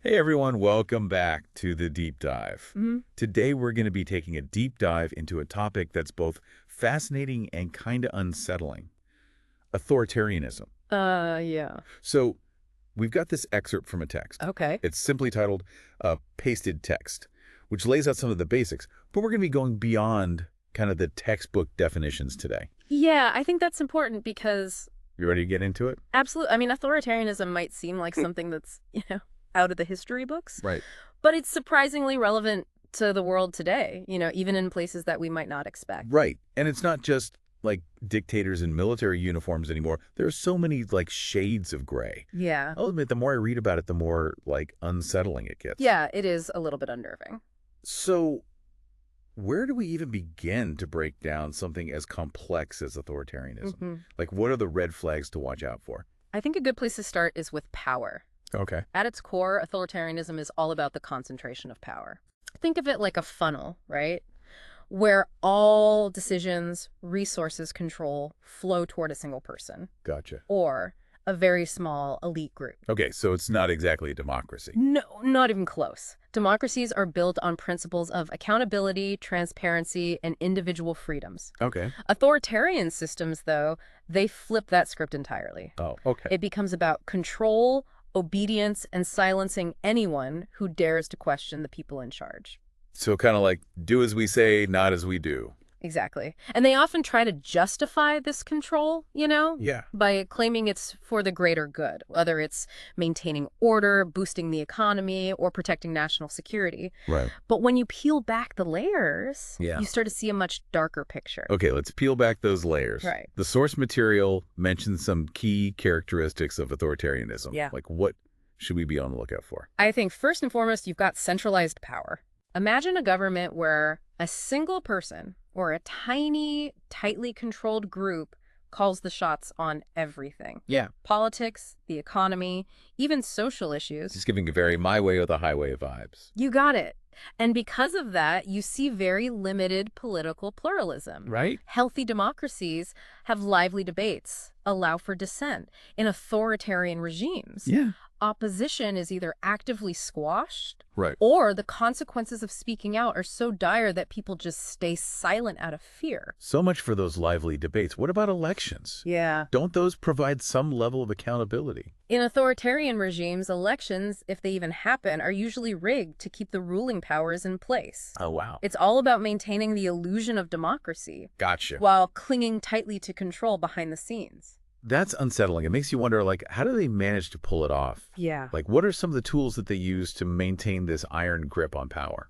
Hey everyone, welcome back to the deep dive. Mhm. Today we're going to be taking a deep dive into a topic that's both fascinating and kind of unsettling, authoritarianism. Yeah. So we've got this excerpt from a text. Okay. It's simply titled Pasted Text, which lays out some of the basics, but we're going to be going beyond kind of the textbook definitions today. Yeah, I think that's important because You ready to get into it? absolutely, I mean, authoritarianism might seem like something that's, out of the history books, Right. but it's surprisingly relevant to the world today, even in places that we might not expect. Right. And it's not just like dictators in military uniforms anymore. There are so many like shades of gray. Yeah. I'll admit, the more I read about it, the more like unsettling it gets. Yeah, it is a little bit unnerving. So where do we even begin to break down something as complex as authoritarianism? hmm Like, what are the red flags to watch out for? I think a good place to start is with power. Okay. At its core, authoritarianism is all about the concentration of power. Think of it like a funnel, right? Where all decisions, resources, control flow toward a single person Gotcha. or a very small elite group. Okay, so it's not exactly a democracy. No, not even close. Democracies are built on principles of accountability, transparency, and individual freedoms. Okay. Authoritarian systems, though, they flip that script entirely. Oh, okay. It becomes about control, obedience, and silencing anyone who dares to question the people in charge. So kind of like do as we say, not as we do. Exactly. And they often try to justify this control, Yeah. by claiming it's for the greater good, whether it's maintaining order, boosting the economy, or protecting national security. Right. But when you peel back the layers, Yeah. you start to see a much darker picture. Okay, let's peel back those layers. Right. The source material mentions some key characteristics of authoritarianism. Yeah. Like what should we be on the lookout for? I think first and foremost, you've got centralized power. Imagine a government where a single person or a tiny, tightly controlled group calls the shots on everything. Yeah. Politics, the economy, even social issues. Just giving a very my way or the highway vibes. You got it. And because of that, you see very limited political pluralism. Right? Healthy democracies have lively debates, allow for dissent. In authoritarian regimes, Yeah. opposition is either actively squashed Right. or the consequences of speaking out are so dire that people just stay silent out of fear. So much for those lively debates. What about elections? Yeah. Don't those provide some level of accountability? In authoritarian regimes, elections, if they even happen, are usually rigged to keep the ruling powers in place. Oh, wow. It's all about maintaining the illusion of democracy Gotcha. while clinging tightly to control behind the scenes. That's unsettling. It makes you wonder, like, how do they manage to pull it off? Yeah. Like, what are some of the tools that they use to maintain this iron grip on power?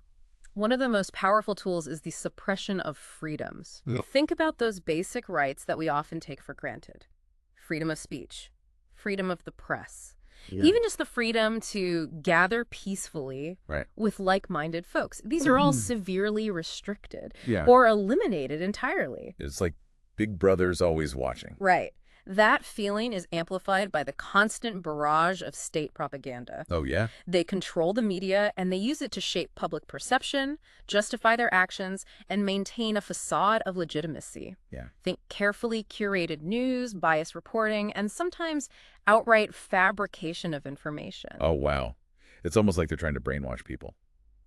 One of the most powerful tools is the suppression of freedoms. Think about those basic rights that we often take for granted. Freedom of speech, freedom of the press, even just the freedom to gather peacefully Right. with like-minded folks. These are all severely restricted Yeah. or eliminated entirely. It's like Big Brother's always watching. Right. That feeling is amplified by the constant barrage of state propaganda. Oh, yeah? They control the media and they use it to shape public perception, justify their actions, and maintain a facade of legitimacy. Yeah. Think carefully curated news, biased reporting, and sometimes outright fabrication of information. Oh, wow. It's almost like they're trying to brainwash people.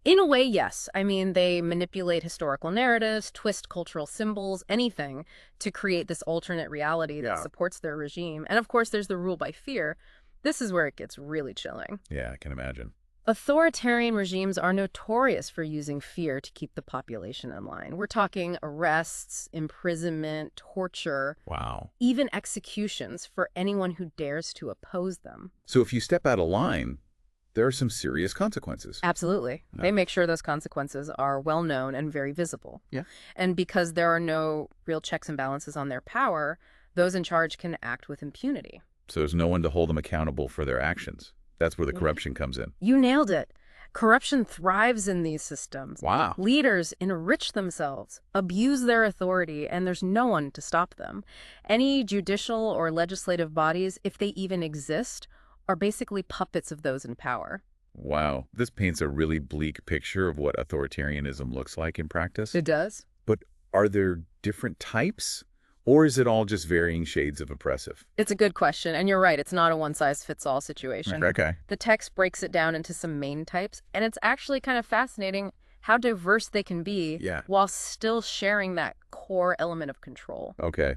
In a way, yes. I mean, they manipulate historical narratives, twist cultural symbols, anything to create this alternate reality that supports their regime. And of course, there's the rule by fear. This is where it gets really chilling. Yeah, I can imagine. Authoritarian regimes are notorious for using fear to keep the population in line. We're talking arrests, imprisonment, torture, Wow. even executions for anyone who dares to oppose them. So if you step out of line, there are some serious consequences. Absolutely. Yeah. They make sure those consequences are well known and very visible. Yeah. And because there are no real checks and balances on their power, those in charge can act with impunity. So there's no one to hold them accountable for their actions. That's where the corruption comes in. You nailed it. Corruption thrives in these systems. Wow. Leaders enrich themselves, abuse their authority, and there's no one to stop them. Any judicial or legislative bodies, if they even exist, are basically puppets of those in power. Wow. This paints a really bleak picture of what authoritarianism looks like in practice. It does? But are there different types? Or is it all just varying shades of oppressive? It's a good question, and you're right, it's not a one-size-fits-all situation. Okay. The text breaks it down into some main types, and it's actually kind of fascinating how diverse they can be while still sharing that core element of control. Okay.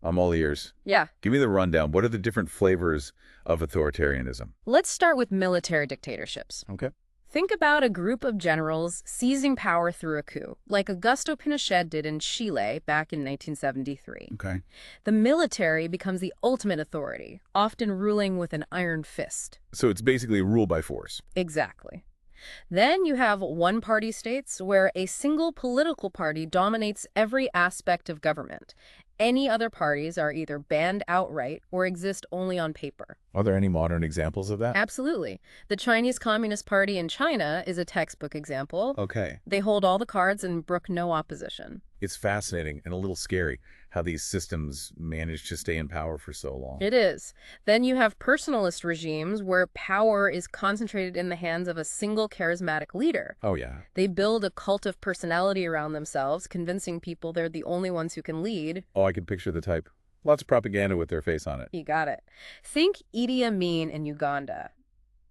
I'm all ears. Yeah. Give me the rundown. What are the different flavors of authoritarianism? Let's start with military dictatorships. Okay. Think about a group of generals seizing power through a coup, like Augusto Pinochet did in Chile back in 1973. Okay. The military becomes the ultimate authority, often ruling with an iron fist. So it's basically rule by force. Exactly. Then you have one-party states where a single political party dominates every aspect of government. Any other parties are either banned outright or exist only on paper. Are there any modern examples of that? Absolutely. The Chinese Communist Party in China is a textbook example. Okay. They hold all the cards and brook no opposition. It's fascinating and a little scary how these systems manage to stay in power for so long. It is. Then you have personalist regimes where power is concentrated in the hands of a single charismatic leader. Oh, yeah. They build a cult of personality around themselves, convincing people they're the only ones who can lead. Oh, I can picture the type. Lots of propaganda with their face on it. You got it. Think Idi Amin in Uganda.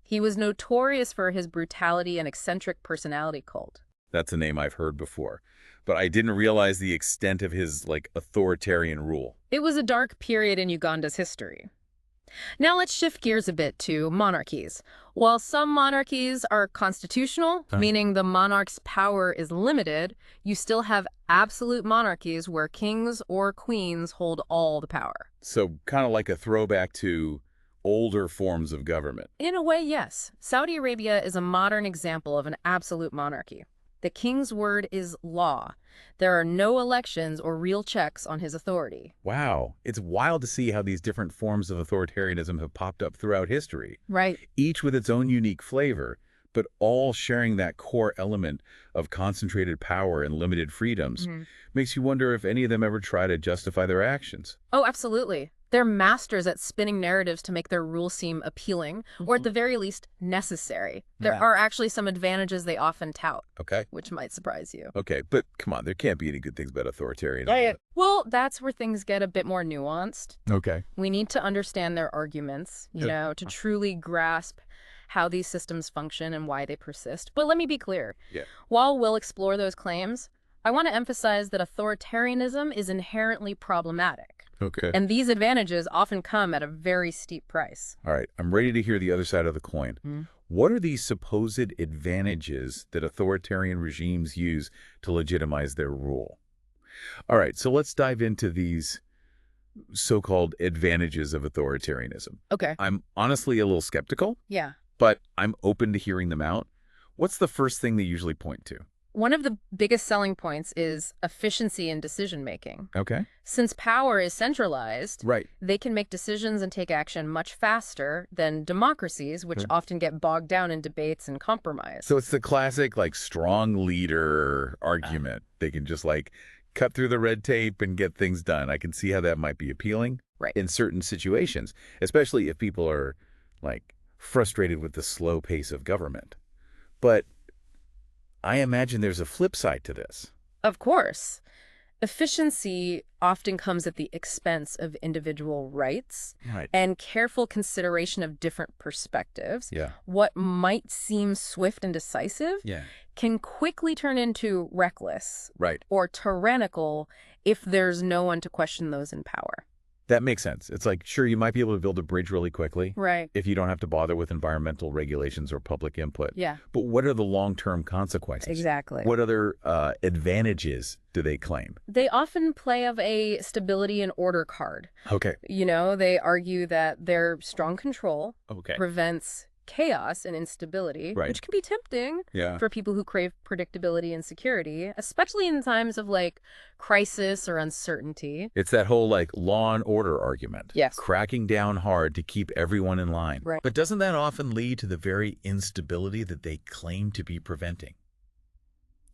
He was notorious for his brutality and eccentric personality cult. That's a name I've heard before. But I didn't realize the extent of his, authoritarian rule. It was a dark period in Uganda's history. Now let's shift gears a bit to monarchies. While some monarchies are constitutional, meaning the monarch's power is limited, you still have absolute monarchies where kings or queens hold all the power. So kind of like a throwback to older forms of government. In a way, yes. Saudi Arabia is a modern example of an absolute monarchy. The king's word is law. There are no elections or real checks on his authority. Wow. It's wild to see how these different forms of authoritarianism have popped up throughout history. Right. Each with its own unique flavor, but all sharing that core element of concentrated power and limited freedoms. Makes you wonder if any of them ever try to justify their actions. Oh, absolutely. They're masters at spinning narratives to make their rule seem appealing, or at the very least, necessary. There are actually some advantages they often tout. Okay. Which might surprise you. Okay, but come on, there can't be any good things about authoritarianism. Well, that's where things get a bit more nuanced. Okay. We need to understand their arguments, to truly grasp how these systems function and why they persist. But let me be clear. While we'll explore those claims, I want to emphasize that authoritarianism is inherently problematic. Okay. And these advantages often come at a very steep price. All right, I'm ready to hear the other side of the coin. What are these supposed advantages that authoritarian regimes use to legitimize their rule? All right, so let's dive into these so-called advantages of authoritarianism. Okay. I'm honestly a little skeptical, Yeah. but I'm open to hearing them out. What's the first thing they usually point to? One of the biggest selling points is efficiency in decision-making. Okay. Since power is centralized, Right. they can make decisions and take action much faster than democracies, which often get bogged down in debates and compromise. So it's the classic, strong leader argument. They can just, cut through the red tape and get things done. I can see how that might be appealing in certain situations, especially if people are, frustrated with the slow pace of government. But I imagine there's a flip side to this. Of course. Efficiency often comes at the expense of individual rights and careful consideration of different perspectives. What might seem swift and decisive can quickly turn into reckless or tyrannical if there's no one to question those in power. That makes sense. It's sure, you might be able to build a bridge really quickly. Right. If you don't have to bother with environmental regulations or public input. Yeah. But what are the long-term consequences? Exactly. What other advantages do they claim? They often play of a stability and order card. Okay. They argue that their strong control Okay. prevents chaos and instability, Right. which can be tempting Yeah. for people who crave predictability and security, especially in times of crisis or uncertainty. It's that whole law and order argument. Yes. Cracking down hard to keep everyone in line. Right. But doesn't that often lead to the very instability that they claim to be preventing?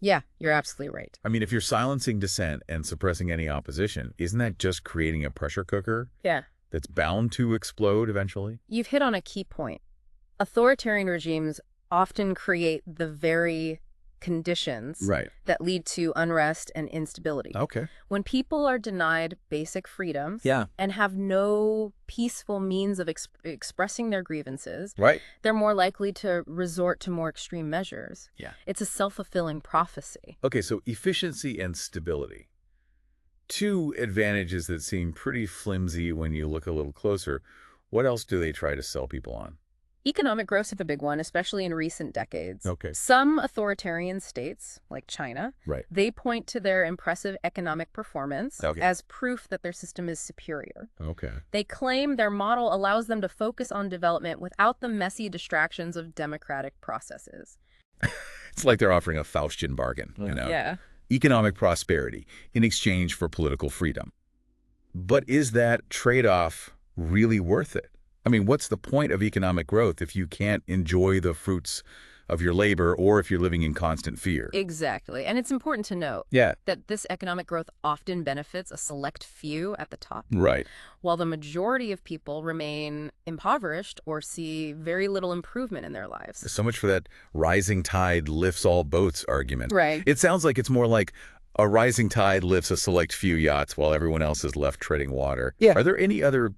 Yeah, you're absolutely right. I mean, if you're silencing dissent and suppressing any opposition, isn't that just creating a pressure cooker Yeah. that's bound to explode eventually? You've hit on a key point. Authoritarian regimes often create the very conditions Right. that lead to unrest and instability. Okay. When people are denied basic freedoms and have no peaceful means of expressing their grievances, Right. they're more likely to resort to more extreme measures. Yeah. It's a self-fulfilling prophecy. Okay, so efficiency and stability. Two advantages that seem pretty flimsy when you look a little closer. What else do they try to sell people on? Economic growth is a big one, especially in recent decades. Okay. Some authoritarian states, like China, Right. they point to their impressive economic performance as proof that their system is superior. Okay. They claim their model allows them to focus on development without the messy distractions of democratic processes. It's like they're offering a Faustian bargain, you know? Yeah. Economic prosperity in exchange for political freedom. But is that trade-off really worth it? I mean, what's the point of economic growth if you can't enjoy the fruits of your labor or if you're living in constant fear? Exactly. And it's important to note that this economic growth often benefits a select few at the top. Right. While the majority of people remain impoverished or see very little improvement in their lives. So much for that rising tide lifts all boats argument. Right. It sounds like it's more like a rising tide lifts a select few yachts while everyone else is left treading water. Yeah. Are there any other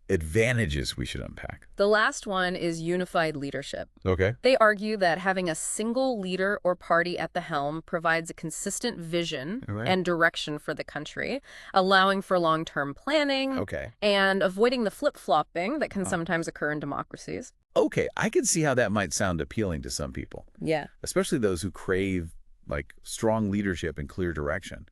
advantages we should unpack? The last one is unified leadership. Okay. They argue that having a single leader or party at the helm provides a consistent vision and direction for the country, allowing for long-term planning and avoiding the flip-flopping that can sometimes occur in democracies. Okay, I can see how that might sound appealing to some people. Yeah. Especially those who crave strong leadership and clear direction.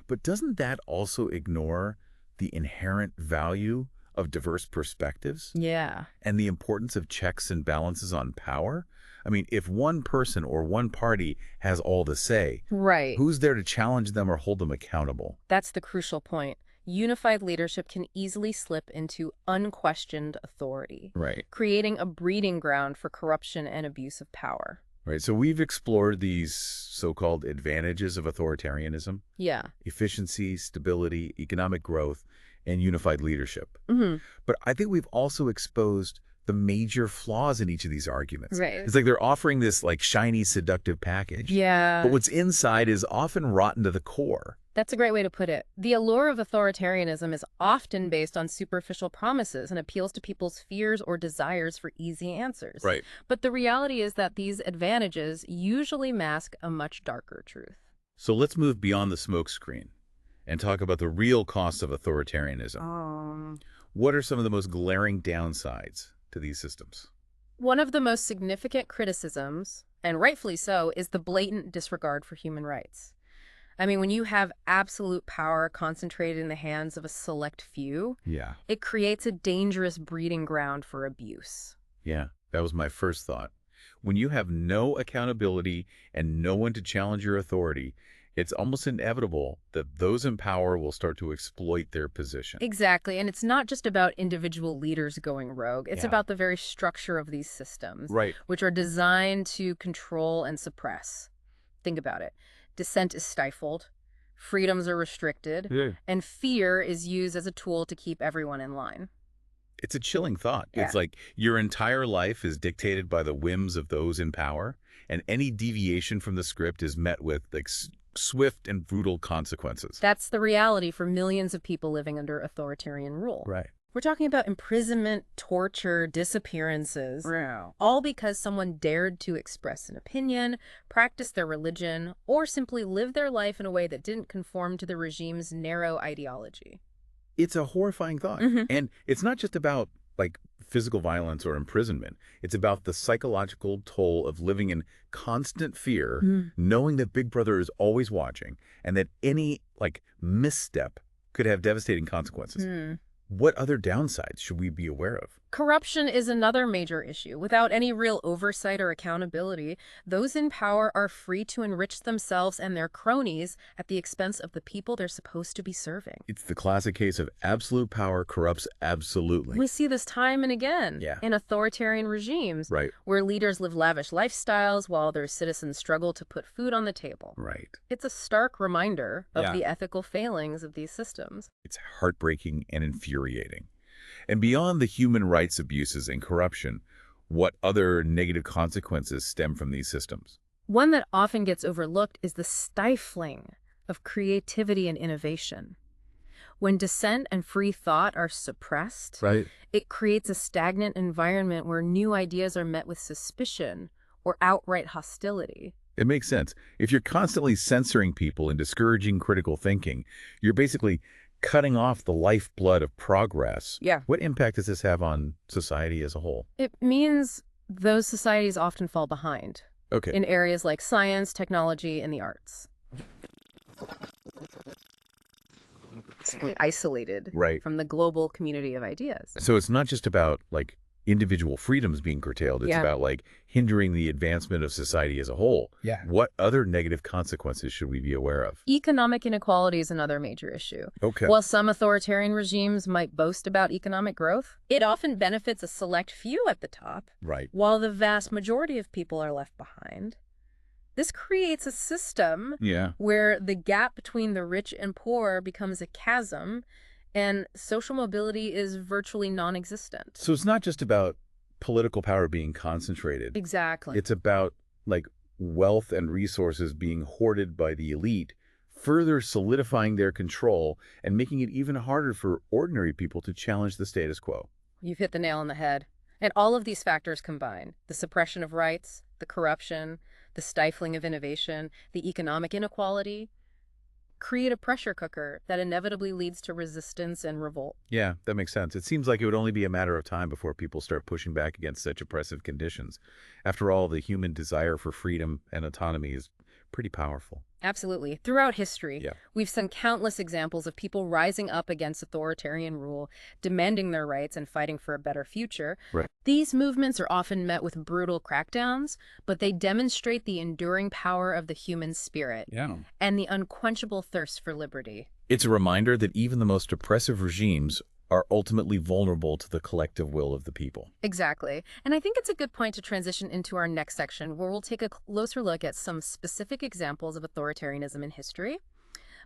But doesn't that also ignore the inherent value of diverse perspectives? Yeah. And the importance of checks and balances on power? I mean, if one person or one party has all the say, who's there to challenge them or hold them accountable? That's the crucial point. Unified leadership can easily slip into unquestioned authority, creating a breeding ground for corruption and abuse of power. Right, so we've explored these so-called advantages of authoritarianism. Yeah. Efficiency, stability, economic growth, and unified leadership. But I think we've also exposed the major flaws in each of these arguments. Right. It's like they're offering this shiny, seductive package. Yeah. But what's inside is often rotten to the core. That's a great way to put it. The allure of authoritarianism is often based on superficial promises and appeals to people's fears or desires for easy answers. Right. But the reality is that these advantages usually mask a much darker truth. So let's move beyond the smokescreen and talk about the real costs of authoritarianism. What are some of the most glaring downsides to these systems? One of the most significant criticisms, and rightfully so, is the blatant disregard for human rights. I mean, when you have absolute power concentrated in the hands of a select few, it creates a dangerous breeding ground for abuse. Yeah, that was my first thought. When you have no accountability and no one to challenge your authority, it's almost inevitable that those in power will start to exploit their position. Exactly, and it's not just about individual leaders going rogue. It's about the very structure of these systems, which are designed to control and suppress. Think about it. Dissent is stifled, freedoms are restricted, and fear is used as a tool to keep everyone in line. It's a chilling thought. It's like your entire life is dictated by the whims of those in power, and any deviation from the script is met with swift and brutal consequences. That's the reality for millions of people living under authoritarian rule. Right. We're talking about imprisonment, torture, disappearances, all because someone dared to express an opinion, practice their religion, or simply live their life in a way that didn't conform to the regime's narrow ideology. It's a horrifying thought. And it's not just about physical violence or imprisonment. It's about the psychological toll of living in constant fear, knowing that Big Brother is always watching, and that any misstep could have devastating consequences. What other downsides should we be aware of? Corruption is another major issue. Without any real oversight or accountability, those in power are free to enrich themselves and their cronies at the expense of the people they're supposed to be serving. It's the classic case of absolute power corrupts absolutely. We see this time and again in authoritarian regimes, where leaders live lavish lifestyles while their citizens struggle to put food on the table. It's a stark reminder of the ethical failings of these systems. It's heartbreaking and infuriating. And beyond the human rights abuses and corruption, what other negative consequences stem from these systems? One that often gets overlooked is the stifling of creativity and innovation. When dissent and free thought are suppressed, it creates a stagnant environment where new ideas are met with suspicion or outright hostility. It makes sense. If you're constantly censoring people and discouraging critical thinking, you're basically cutting off the lifeblood of progress. Yeah. What impact does this have on society as a whole? It means those societies often fall behind in areas like science, technology, and the arts. Isolated from the global community of ideas. So it's not just about like individual freedoms being curtailed. It's about like hindering the advancement of society as a whole. What other negative consequences should we be aware of? Economic inequality is another major issue. While some authoritarian regimes might boast about economic growth, it often benefits a select few at the top, while the vast majority of people are left behind. This creates a system where the gap between the rich and poor becomes a chasm, and social mobility is virtually non-existent. So it's not just about political power being concentrated. Exactly. It's about like wealth and resources being hoarded by the elite, further solidifying their control and making it even harder for ordinary people to challenge the status quo. You've hit the nail on the head. And all of these factors combine: the suppression of rights, the corruption, the stifling of innovation, the economic inequality, create a pressure cooker that inevitably leads to resistance and revolt. Yeah, that makes sense. It seems like it would only be a matter of time before people start pushing back against such oppressive conditions. After all, the human desire for freedom and autonomy is pretty powerful. Absolutely. Throughout history, we've seen countless examples of people rising up against authoritarian rule, demanding their rights and fighting for a better future. These movements are often met with brutal crackdowns, but they demonstrate the enduring power of the human spirit and the unquenchable thirst for liberty. It's a reminder that even the most oppressive regimes are ultimately vulnerable to the collective will of the people. Exactly. And I think it's a good point to transition into our next section, where we'll take a closer look at some specific examples of authoritarianism in history.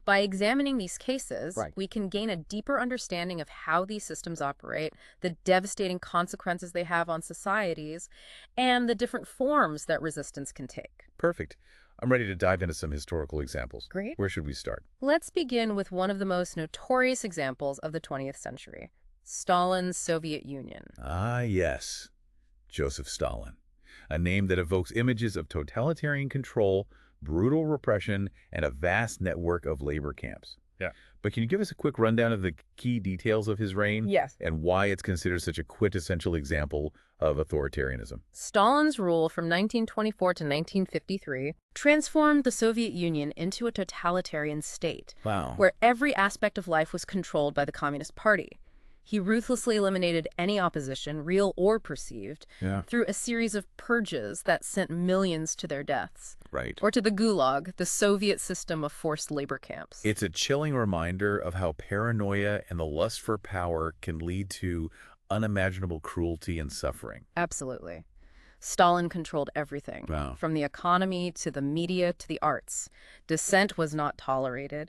By examining these cases, we can gain a deeper understanding of how these systems operate, the devastating consequences they have on societies, and the different forms that resistance can take. Perfect. I'm ready to dive into some historical examples. Great. Where should we start? Let's begin with one of the most notorious examples of the 20th century, Stalin's Soviet Union. Ah, yes. Joseph Stalin. A name that evokes images of totalitarian control, brutal repression, and a vast network of labor camps. But can you give us a quick rundown of the key details of his reign? Yes. And why it's considered such a quintessential example of authoritarianism? Stalin's rule from 1924 to 1953 transformed the Soviet Union into a totalitarian state, where every aspect of life was controlled by the Communist Party. He ruthlessly eliminated any opposition, real or perceived, through a series of purges that sent millions to their deaths. Or to the Gulag, the Soviet system of forced labor camps. It's a chilling reminder of how paranoia and the lust for power can lead to unimaginable cruelty and suffering. Absolutely. Stalin controlled everything, from the economy to the media to the arts. Dissent was not tolerated,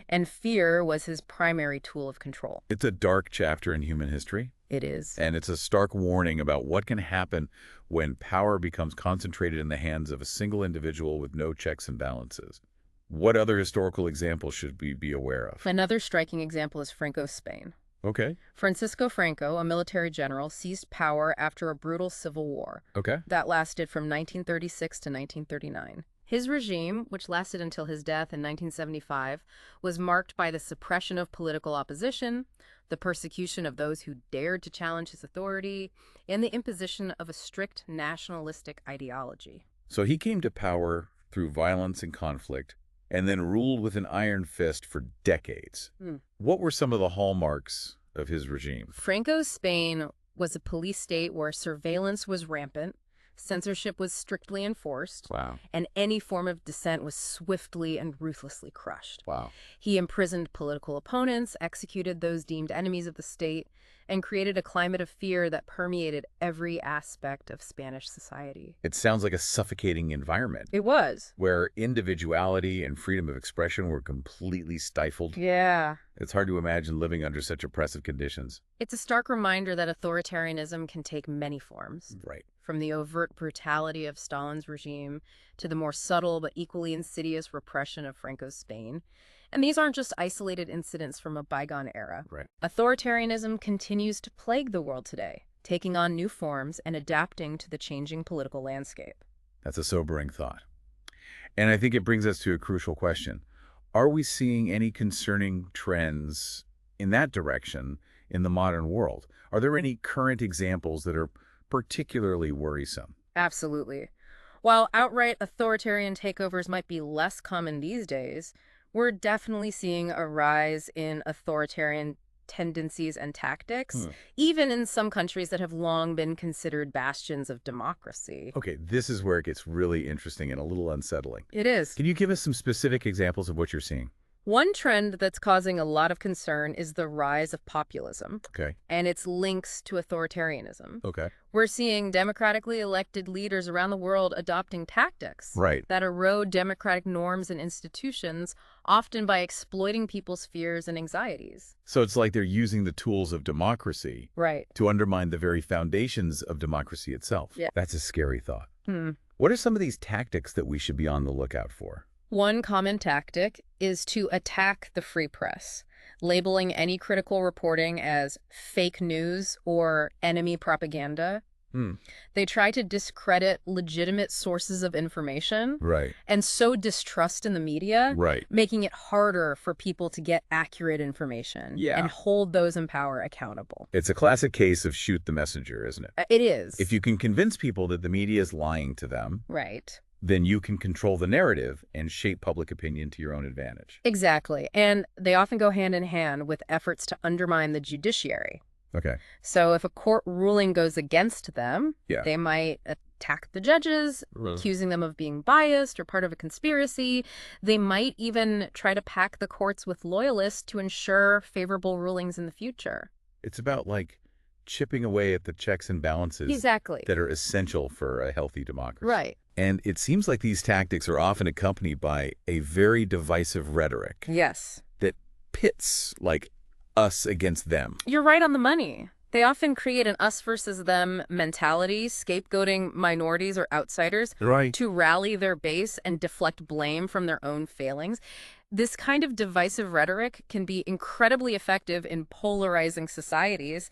and fear was his primary tool of control. It's a dark chapter in human history. It is. And it's a stark warning about what can happen when power becomes concentrated in the hands of a single individual with no checks and balances. What other historical examples should we be aware of? Another striking example is Franco's Spain. Francisco Franco, a military general, seized power after a brutal civil war that lasted from 1936 to 1939. His regime, which lasted until his death in 1975, was marked by the suppression of political opposition, the persecution of those who dared to challenge his authority, and the imposition of a strict nationalistic ideology. So he came to power through violence and conflict, and then ruled with an iron fist for decades. What were some of the hallmarks of his regime? Franco's Spain was a police state where surveillance was rampant, censorship was strictly enforced, and any form of dissent was swiftly and ruthlessly crushed. He imprisoned political opponents, executed those deemed enemies of the state, and created a climate of fear that permeated every aspect of Spanish society. It sounds like a suffocating environment. It was. Where individuality and freedom of expression were completely stifled. It's hard to imagine living under such oppressive conditions. It's a stark reminder that authoritarianism can take many forms. from the overt brutality of Stalin's regime to the more subtle but equally insidious repression of Franco's Spain. And these aren't just isolated incidents from a bygone era. Right. Authoritarianism continues to plague the world today, taking on new forms and adapting to the changing political landscape. That's a sobering thought. And I think it brings us to a crucial question. Are we seeing any concerning trends in that direction in the modern world? Are there any current examples that are particularly worrisome? Absolutely. While outright authoritarian takeovers might be less common these days, we're definitely seeing a rise in authoritarian tendencies and tactics, even in some countries that have long been considered bastions of democracy. Okay, this is where it gets really interesting and a little unsettling. It is. Can you give us some specific examples of what you're seeing? One trend that's causing a lot of concern is the rise of populism and its links to authoritarianism. We're seeing democratically elected leaders around the world adopting tactics that erode democratic norms and institutions, often by exploiting people's fears and anxieties. So it's like they're using the tools of democracy to undermine the very foundations of democracy itself. Yeah. That's a scary thought. What are some of these tactics that we should be on the lookout for? One common tactic is to attack the free press, labeling any critical reporting as fake news or enemy propaganda. They try to discredit legitimate sources of information and sow distrust in the media, making it harder for people to get accurate information and hold those in power accountable. It's a classic case of shoot the messenger, isn't it? It is. If you can convince people that the media is lying to them, then you can control the narrative and shape public opinion to your own advantage. Exactly. And they often go hand in hand with efforts to undermine the judiciary. So if a court ruling goes against them, they might attack the judges, accusing them of being biased or part of a conspiracy. They might even try to pack the courts with loyalists to ensure favorable rulings in the future. It's about like chipping away at the checks and balances that are essential for a healthy democracy. And it seems like these tactics are often accompanied by a very divisive rhetoric. That pits, like, us against them. You're right on the money. They often create an us versus them mentality, scapegoating minorities or outsiders to rally their base and deflect blame from their own failings. This kind of divisive rhetoric can be incredibly effective in polarizing societies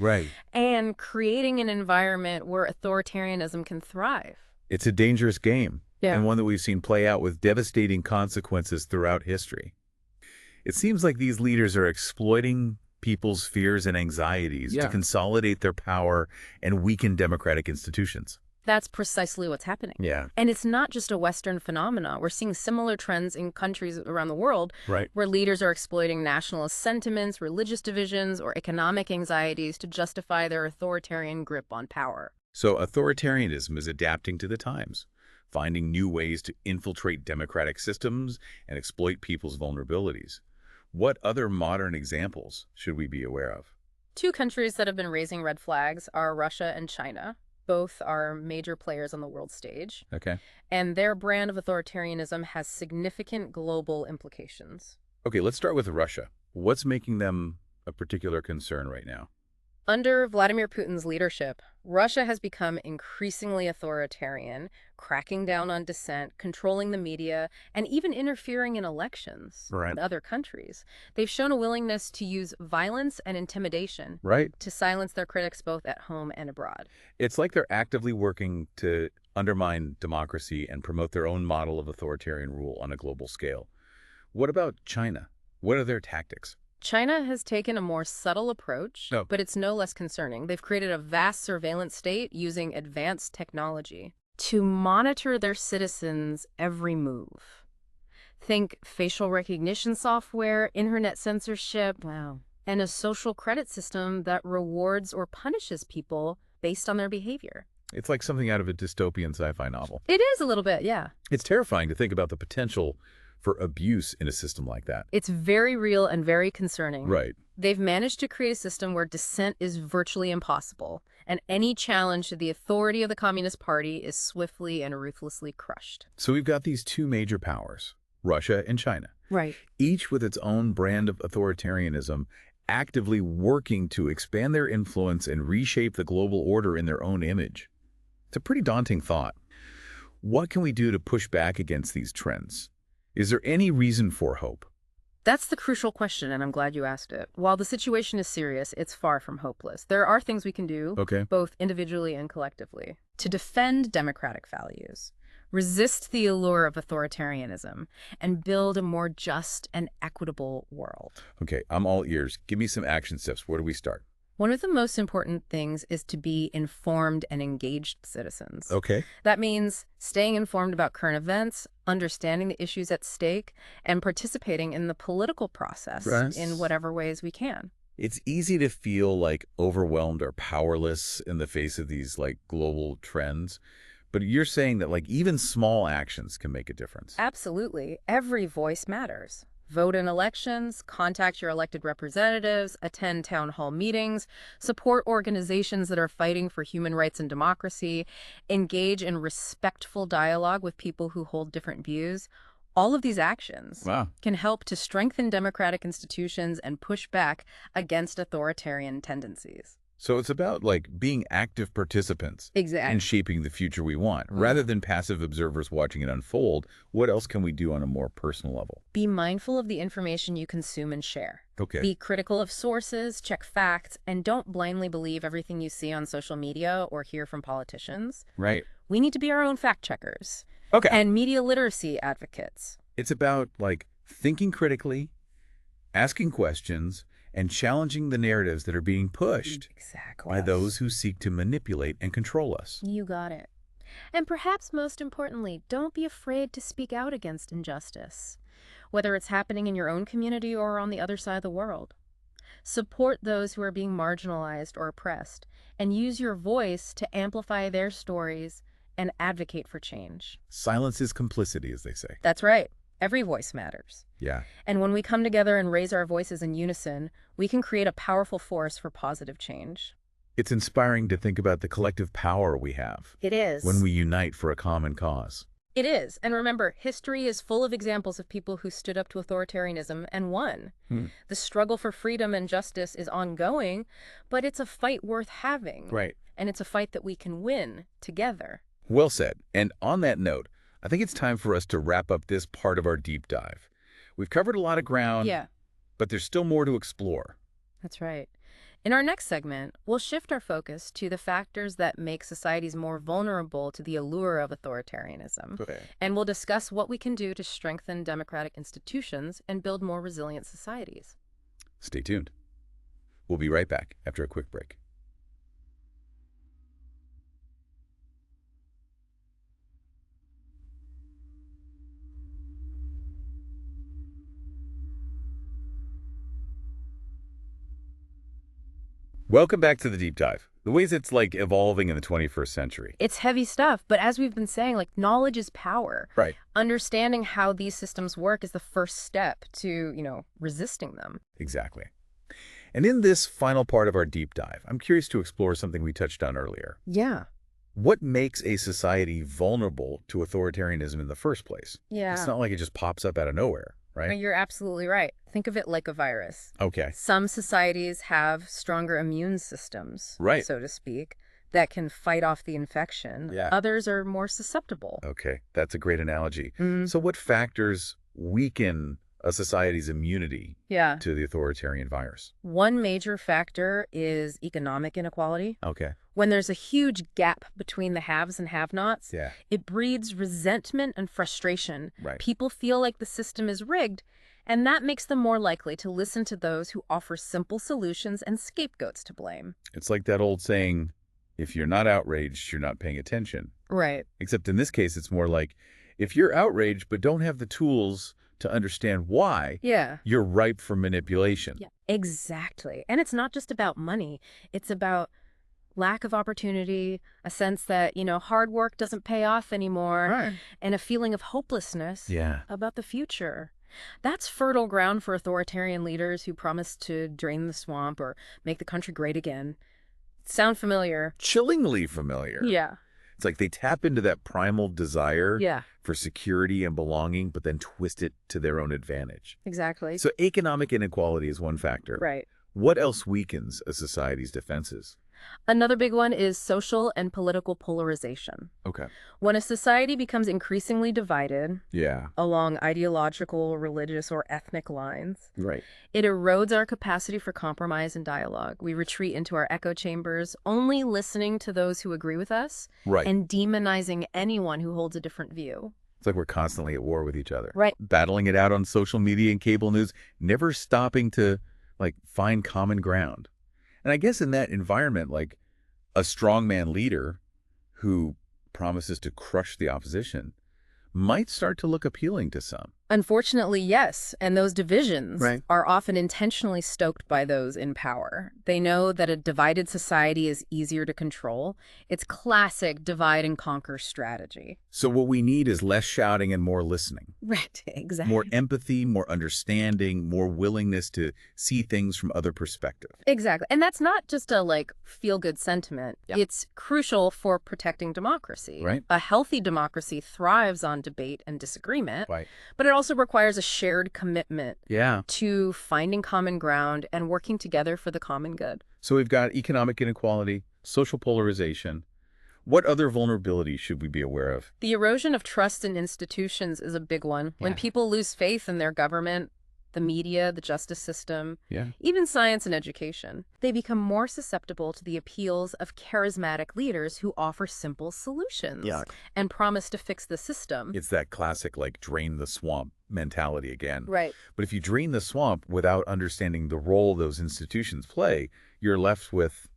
and creating an environment where authoritarianism can thrive. It's a dangerous game, and one that we've seen play out with devastating consequences throughout history. It seems like these leaders are exploiting people's fears and anxieties to consolidate their power and weaken democratic institutions. That's precisely what's happening. And it's not just a Western phenomenon. We're seeing similar trends in countries around the world where leaders are exploiting nationalist sentiments, religious divisions, or economic anxieties to justify their authoritarian grip on power. So authoritarianism is adapting to the times, finding new ways to infiltrate democratic systems and exploit people's vulnerabilities. What other modern examples should we be aware of? Two countries that have been raising red flags are Russia and China. Both are major players on the world stage. And their brand of authoritarianism has significant global implications. Okay, let's start with Russia. What's making them a particular concern right now? Under Vladimir Putin's leadership, Russia has become increasingly authoritarian, cracking down on dissent, controlling the media, and even interfering in elections in other countries. They've shown a willingness to use violence and intimidation to silence their critics both at home and abroad. It's like they're actively working to undermine democracy and promote their own model of authoritarian rule on a global scale. What about China? What are their tactics? China has taken a more subtle approach, but it's no less concerning. They've created a vast surveillance state using advanced technology to monitor their citizens' every move. Think facial recognition software, internet censorship, and a social credit system that rewards or punishes people based on their behavior. It's like something out of a dystopian sci-fi novel. It is a little bit, yeah. It's terrifying to think about the potential for abuse in a system like that. It's very real and very concerning. They've managed to create a system where dissent is virtually impossible, and any challenge to the authority of the Communist Party is swiftly and ruthlessly crushed. So we've got these two major powers, Russia and China, each with its own brand of authoritarianism, actively working to expand their influence and reshape the global order in their own image. It's a pretty daunting thought. What can we do to push back against these trends? Is there any reason for hope? That's the crucial question, and I'm glad you asked it. While the situation is serious, it's far from hopeless. There are things we can do, Okay. both individually and collectively, to defend democratic values, resist the allure of authoritarianism, and build a more just and equitable world. Okay, I'm all ears. Give me some action steps. Where do we start? One of the most important things is to be informed and engaged citizens. Okay. That means staying informed about current events, understanding the issues at stake, and participating in the political process in whatever ways we can. It's easy to feel like overwhelmed or powerless in the face of these like global trends. But you're saying that like even small actions can make a difference. Absolutely. Every voice matters. Vote in elections, contact your elected representatives, attend town hall meetings, support organizations that are fighting for human rights and democracy, engage in respectful dialogue with people who hold different views. All of these actions can help to strengthen democratic institutions and push back against authoritarian tendencies. So it's about like being active participants in shaping the future we want, rather than passive observers watching it unfold. What else can we do on a more personal level? Be mindful of the information you consume and share. Okay. Be critical of sources, check facts, and don't blindly believe everything you see on social media or hear from politicians. Right. We need to be our own fact checkers. Okay. And media literacy advocates. It's about like thinking critically, asking questions, and challenging the narratives that are being pushed by those who seek to manipulate and control us. You got it. And perhaps most importantly, don't be afraid to speak out against injustice, whether it's happening in your own community or on the other side of the world. Support those who are being marginalized or oppressed, and use your voice to amplify their stories and advocate for change. Silence is complicity, as they say. That's right. Every voice matters. Yeah. And when we come together and raise our voices in unison, we can create a powerful force for positive change. It's inspiring to think about the collective power we have. It is. When we unite for a common cause. It is. And remember, history is full of examples of people who stood up to authoritarianism and won. The struggle for freedom and justice is ongoing, but it's a fight worth having. Right. And it's a fight that we can win together. Well said. And on that note, I think it's time for us to wrap up this part of our deep dive. We've covered a lot of ground, but there's still more to explore. That's right. In our next segment, we'll shift our focus to the factors that make societies more vulnerable to the allure of authoritarianism. And we'll discuss what we can do to strengthen democratic institutions and build more resilient societies. Stay tuned. We'll be right back after a quick break. Welcome back to the deep dive. The ways it's like evolving in the 21st century. It's heavy stuff, but as we've been saying, like knowledge is power. Right. Understanding how these systems work is the first step to, resisting them. Exactly. And in this final part of our deep dive, I'm curious to explore something we touched on earlier. Yeah. What makes a society vulnerable to authoritarianism in the first place? Yeah. It's not like it just pops up out of nowhere, right? You're absolutely right. Think of it like a virus. Okay. Some societies have stronger immune systems, right, so to speak, that can fight off the infection. Yeah. Others are more susceptible. Okay, that's a great analogy. So what factors weaken a society's immunity to the authoritarian virus? One major factor is economic inequality. Okay. When there's a huge gap between the haves and have-nots, it breeds resentment and frustration. Right. People feel like the system is rigged, and that makes them more likely to listen to those who offer simple solutions and scapegoats to blame. It's like that old saying, if you're not outraged, you're not paying attention. Right. Except in this case, it's more like, if you're outraged but don't have the tools to understand why, you're ripe for manipulation. Yeah, exactly. And it's not just about money. It's about lack of opportunity, a sense that, hard work doesn't pay off anymore, and a feeling of hopelessness about the future. That's fertile ground for authoritarian leaders who promise to drain the swamp or make the country great again. Sound familiar? Chillingly familiar. Yeah. It's like they tap into that primal desire for security and belonging, but then twist it to their own advantage. Exactly. So economic inequality is one factor. Right. What else weakens a society's defenses? Another big one is social and political polarization. Okay. When a society becomes increasingly divided Yeah. along ideological, religious, or ethnic lines, Right. it erodes our capacity for compromise and dialogue. We retreat into our echo chambers, only listening to those who agree with us Right. and demonizing anyone who holds a different view. It's like we're constantly at war with each other. Right. Battling it out on social media and cable news, never stopping to, find common ground. And I guess in that environment, a strongman leader who promises to crush the opposition might start to look appealing to some. Unfortunately, yes. And those divisions Right. are often intentionally stoked by those in power. They know that a divided society is easier to control. It's classic divide and conquer strategy. So what we need is less shouting and more listening. Right, exactly. More empathy, more understanding, more willingness to see things from other perspectives. Exactly. And that's not just a feel-good sentiment. Yeah. It's crucial for protecting democracy. Right. A healthy democracy thrives on debate and disagreement. Right. But it also requires a shared commitment Yeah. to finding common ground and working together for the common good. So we've got economic inequality, social polarization. What other vulnerabilities should we be aware of? The erosion of trust in institutions is a big one. When Yeah. people lose faith in their government, the media, the justice system, Yeah. even science and education, they become more susceptible to the appeals of charismatic leaders who offer simple solutions and promise to fix the system. It's that classic, drain the swamp mentality again. Right. But if you drain the swamp without understanding the role those institutions play, you're left with,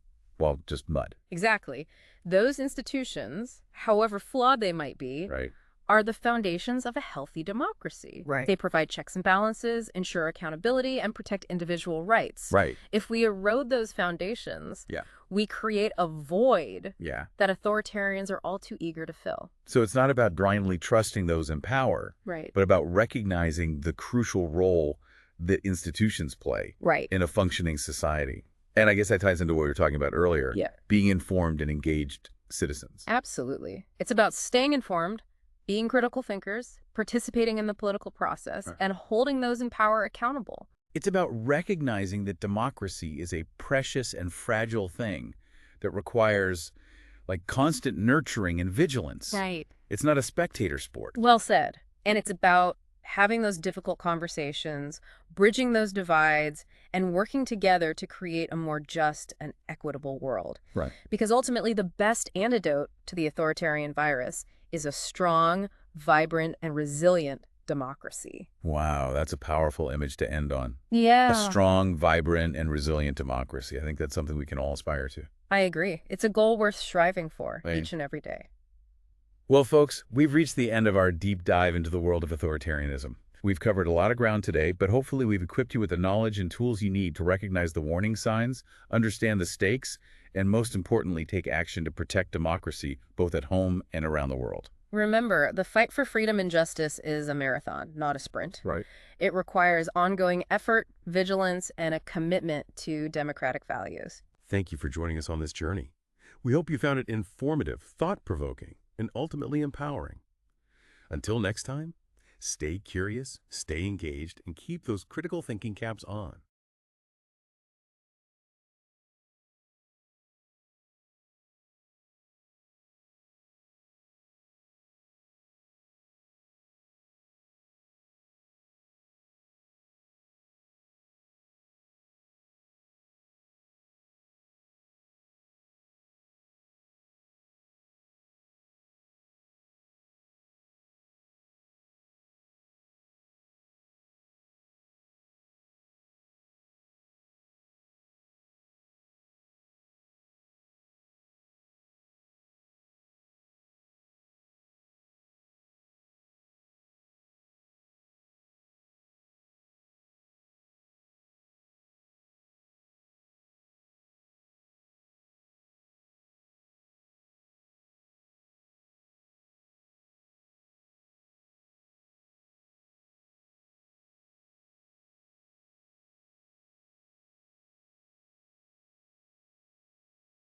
just mud. Exactly. Those institutions, however flawed they might be, Right. are the foundations of a healthy democracy. Right. They provide checks and balances, ensure accountability, and protect individual rights. Right. If we erode those foundations, Yeah. we create a void Yeah. that authoritarians are all too eager to fill. So it's not about blindly trusting those in power, Right. but about recognizing the crucial role that institutions play Right. in a functioning society. And I guess that ties into what we were talking about earlier, Yeah. being informed and engaged citizens. Absolutely. It's about staying informed, being critical thinkers, participating in the political process, and holding those in power accountable. It's about recognizing that democracy is a precious and fragile thing that requires constant nurturing and vigilance. Right. It's not a spectator sport. Well said. And it's about having those difficult conversations, bridging those divides, and working together to create a more just and equitable world. Right. Because ultimately, the best antidote to the authoritarian virus is a strong, vibrant, and resilient democracy. Wow, that's a powerful image to end on. Yeah. A strong, vibrant, and resilient democracy. I think that's something we can all aspire to. I agree. It's a goal worth striving for Right. each and every day. Well, folks, we've reached the end of our deep dive into the world of authoritarianism. We've covered a lot of ground today, but hopefully we've equipped you with the knowledge and tools you need to recognize the warning signs, understand the stakes, and most importantly, take action to protect democracy both at home and around the world. Remember, the fight for freedom and justice is a marathon, not a sprint. Right. It requires ongoing effort, vigilance, and a commitment to democratic values. Thank you for joining us on this journey. We hope you found it informative, thought-provoking, and ultimately empowering. Until next time, stay curious, stay engaged, and keep those critical thinking caps on.